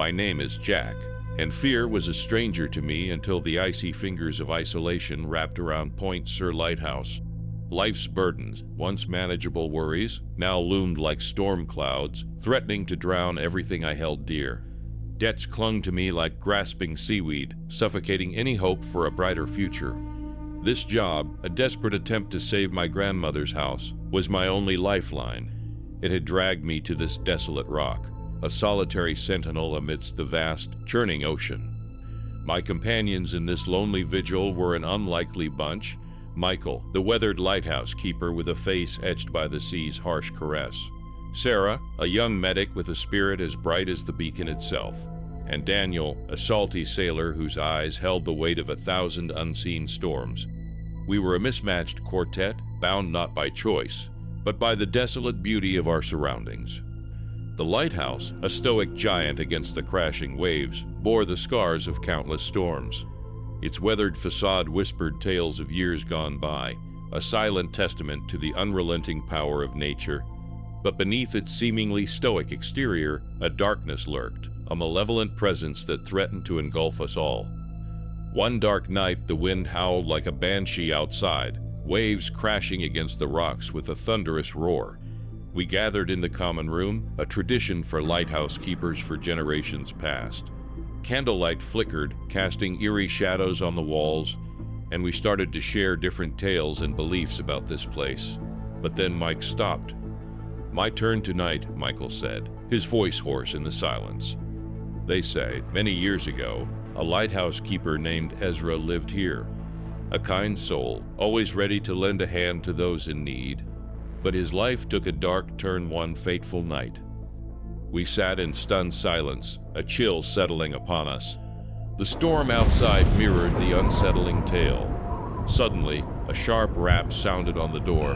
My name is Jack, and fear was a stranger to me until the icy fingers of isolation wrapped around Point Sur Lighthouse. Life's burdens, once manageable worries, now loomed like storm clouds, threatening to drown everything I held dear. Debts clung to me like grasping seaweed, suffocating any hope for a brighter future. This job, a desperate attempt to save my grandmother's house, was my only lifeline. It had dragged me to this desolate rock, a solitary sentinel amidst the vast, churning ocean. My companions in this lonely vigil were an unlikely bunch. Michael, the weathered lighthouse keeper with a face etched by the sea's harsh caress. Sarah, a young medic with a spirit as bright as the beacon itself. And Daniel, a salty sailor whose eyes held the weight of 1,000 unseen storms. We were a mismatched quartet, bound not by choice, but by the desolate beauty of our surroundings. The lighthouse, a stoic giant against the crashing waves, bore the scars of countless storms. Its weathered facade whispered tales of years gone by, a silent testament to the unrelenting power of nature. But beneath its seemingly stoic exterior, a darkness lurked, a malevolent presence that threatened to engulf us all. One dark night, the wind howled like a banshee outside, waves crashing against the rocks with a thunderous roar. We gathered in the common room, a tradition for lighthouse keepers for generations past. Candlelight flickered, casting eerie shadows on the walls, and we started to share different tales and beliefs about this place. But then Mike stopped. "My turn tonight," Michael said, his voice hoarse in the silence. "They say, many years ago, a lighthouse keeper named Ezra lived here. A kind soul, always ready to lend a hand to those in need. But his life took a dark turn one fateful night." We sat in stunned silence, a chill settling upon us. The storm outside mirrored the unsettling tale. Suddenly, a sharp rap sounded on the door.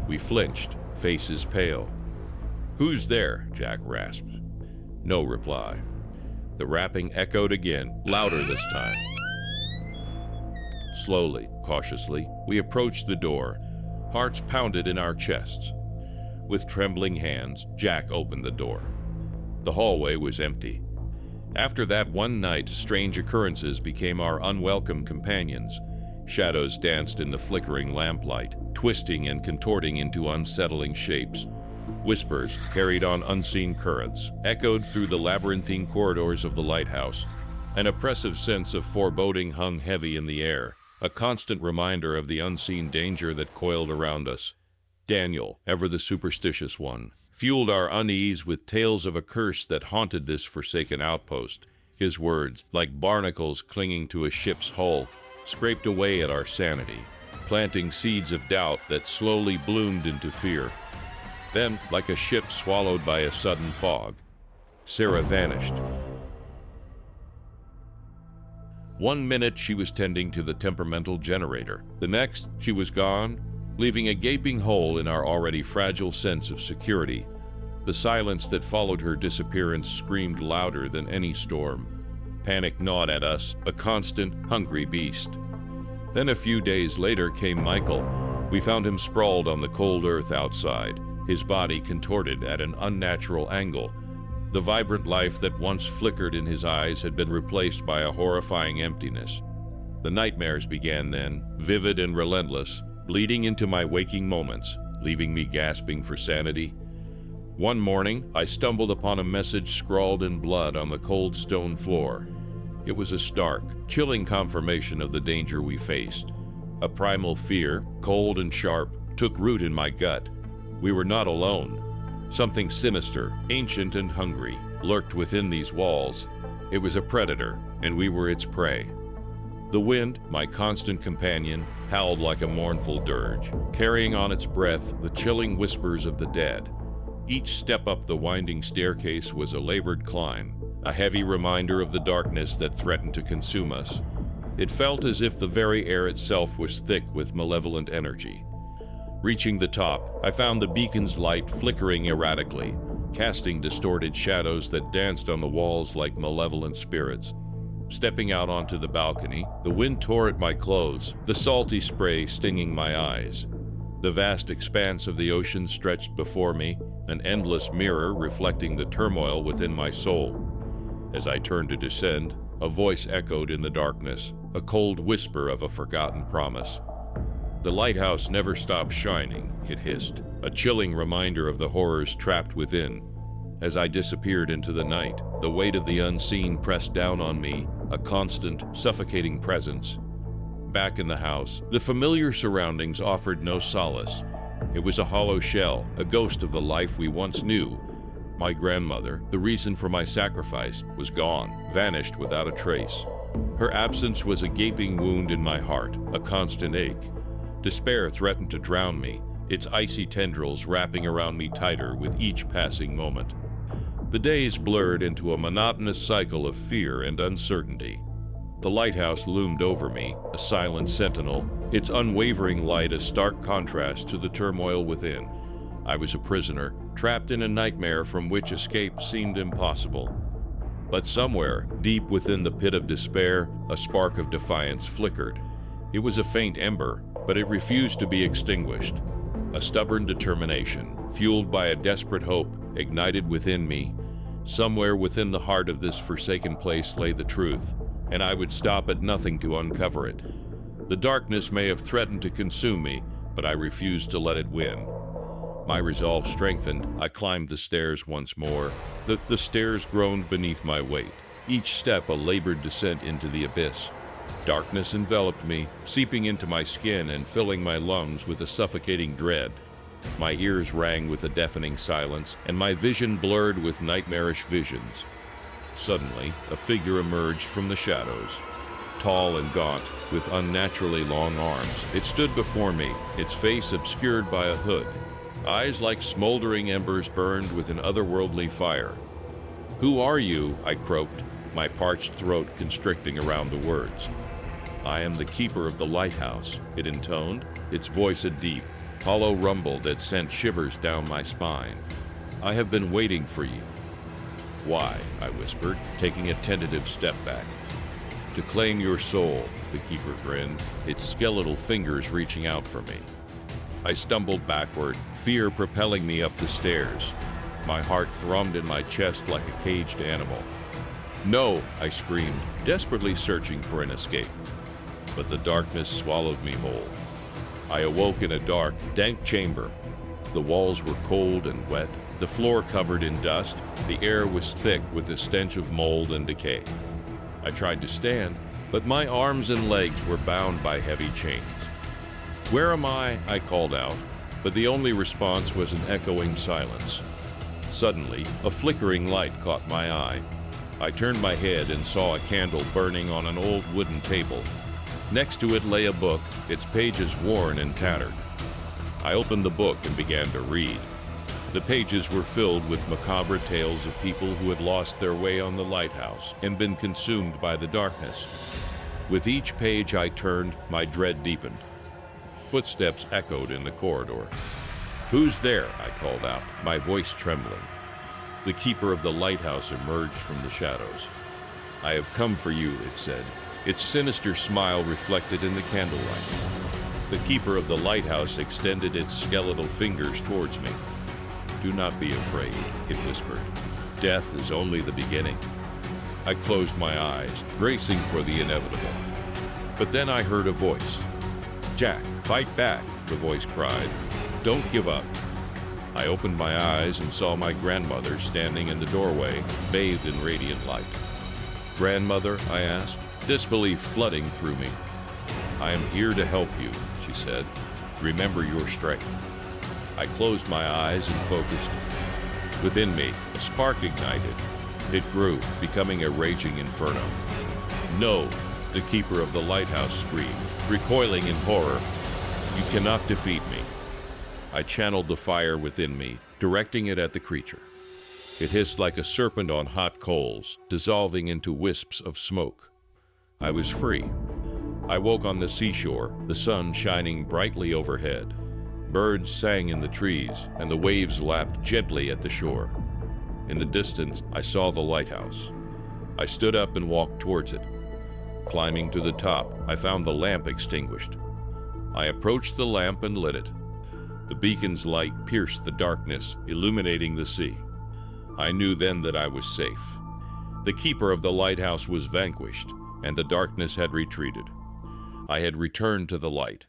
We flinched, faces pale. "Who's there?" Jack rasped. No reply. The rapping echoed again, louder this time. Slowly, cautiously, we approached the door. Hearts pounded in our chests. With trembling hands, Jack opened the door. The hallway was empty. After that one night, strange occurrences became our unwelcome companions. Shadows danced in the flickering lamplight, twisting and contorting into unsettling shapes. Whispers, carried on unseen currents, echoed through the labyrinthine corridors of the lighthouse. An oppressive sense of foreboding hung heavy in the air, a constant reminder of the unseen danger that coiled around us. Daniel, ever the superstitious one, fueled our unease with tales of a curse that haunted this forsaken outpost. His words, like barnacles clinging to a ship's hull, scraped away at our sanity, planting seeds of doubt that slowly bloomed into fear. Then, like a ship swallowed by a sudden fog, Sarah vanished. One minute she was tending to the temperamental generator. The next, she was gone, leaving a gaping hole in our already fragile sense of security. The silence that followed her disappearance screamed louder than any storm. Panic gnawed at us, a constant, hungry beast. Then a few days later came Michael. We found him sprawled on the cold earth outside, his body contorted at an unnatural angle. The vibrant life that once flickered in his eyes had been replaced by a horrifying emptiness. The nightmares began then, vivid and relentless, bleeding into my waking moments, leaving me gasping for sanity. One morning, I stumbled upon a message scrawled in blood on the cold stone floor. It was a stark, chilling confirmation of the danger we faced. A primal fear, cold and sharp, took root in my gut. We were not alone. Something sinister, ancient and hungry, lurked within these walls. It was a predator, and we were its prey. The wind, my constant companion, howled like a mournful dirge, carrying on its breath the chilling whispers of the dead. Each step up the winding staircase was a labored climb, a heavy reminder of the darkness that threatened to consume us. It felt as if the very air itself was thick with malevolent energy. Reaching the top, I found the beacon's light flickering erratically, casting distorted shadows that danced on the walls like malevolent spirits. Stepping out onto the balcony, the wind tore at my clothes, the salty spray stinging my eyes. The vast expanse of the ocean stretched before me, an endless mirror reflecting the turmoil within my soul. As I turned to descend, a voice echoed in the darkness, a cold whisper of a forgotten promise. "The lighthouse never stops shining," it hissed, a chilling reminder of the horrors trapped within. As I disappeared into the night, the weight of the unseen pressed down on me, a constant, suffocating presence. Back in the house, the familiar surroundings offered no solace. It was a hollow shell, a ghost of the life we once knew. My grandmother, the reason for my sacrifice, was gone, vanished without a trace. Her absence was a gaping wound in my heart, a constant ache. Despair threatened to drown me, its icy tendrils wrapping around me tighter with each passing moment. The days blurred into a monotonous cycle of fear and uncertainty. The lighthouse loomed over me, a silent sentinel, its unwavering light a stark contrast to the turmoil within. I was a prisoner, trapped in a nightmare from which escape seemed impossible. But somewhere, deep within the pit of despair, a spark of defiance flickered. It was a faint ember, but it refused to be extinguished. A stubborn determination, fueled by a desperate hope, ignited within me. Somewhere within the heart of this forsaken place lay the truth, and I would stop at nothing to uncover it. The darkness may have threatened to consume me, but I refused to let it win. My resolve strengthened. I climbed the stairs once more. The stairs groaned beneath my weight, each step a labored descent into the abyss. Darkness enveloped me, seeping into my skin and filling my lungs with a suffocating dread. My ears rang with a deafening silence, and my vision blurred with nightmarish visions. Suddenly, a figure emerged from the shadows. Tall and gaunt, with unnaturally long arms, it stood before me, its face obscured by a hood. Eyes like smoldering embers burned with an otherworldly fire. "Who are you?" I croaked, my parched throat constricting around the words. "I am the keeper of the lighthouse," it intoned, its voice a deep, hollow rumble that sent shivers down my spine. "I have been waiting for you." "Why?" I whispered, taking a tentative step back. "To claim your soul," the keeper grinned, its skeletal fingers reaching out for me. I stumbled backward, fear propelling me up the stairs. My heart thrummed in my chest like a caged animal. "No!" I screamed, desperately searching for an escape. But the darkness swallowed me whole. I awoke in a dark, dank chamber. The walls were cold and wet, the floor covered in dust, the air was thick with the stench of mold and decay. I tried to stand, but my arms and legs were bound by heavy chains. "Where am I?" I called out, but the only response was an echoing silence. Suddenly, a flickering light caught my eye. I turned my head and saw a candle burning on an old wooden table. Next to it lay a book, its pages worn and tattered. I opened the book and began to read. The pages were filled with macabre tales of people who had lost their way on the lighthouse and been consumed by the darkness. With each page I turned, my dread deepened. Footsteps echoed in the corridor. "Who's there?" I called out, my voice trembling. The keeper of the lighthouse emerged from the shadows. "I have come for you," it said, its sinister smile reflected in the candlelight. The keeper of the lighthouse extended its skeletal fingers towards me. "Do not be afraid," it whispered. "Death is only the beginning." I closed my eyes, bracing for the inevitable. But then I heard a voice. "Jack, fight back," the voice cried. "Don't give up." I opened my eyes and saw my grandmother standing in the doorway, bathed in radiant light. "Grandmother?" I asked, disbelief flooding through me. "I am here to help you," she said. "Remember your strength." I closed my eyes and focused. Within me, a spark ignited. It grew, becoming a raging inferno. "No!" the keeper of the lighthouse screamed, recoiling in horror. "You cannot defeat me." I channeled the fire within me, directing it at the creature. It hissed like a serpent on hot coals, dissolving into wisps of smoke. I was free. I woke on the seashore, the sun shining brightly overhead. Birds sang in the trees, and the waves lapped gently at the shore. In the distance, I saw the lighthouse. I stood up and walked towards it. Climbing to the top, I found the lamp extinguished. I approached the lamp and lit it. The beacon's light pierced the darkness, illuminating the sea. I knew then that I was safe. The keeper of the lighthouse was vanquished, and the darkness had retreated. I had returned to the light,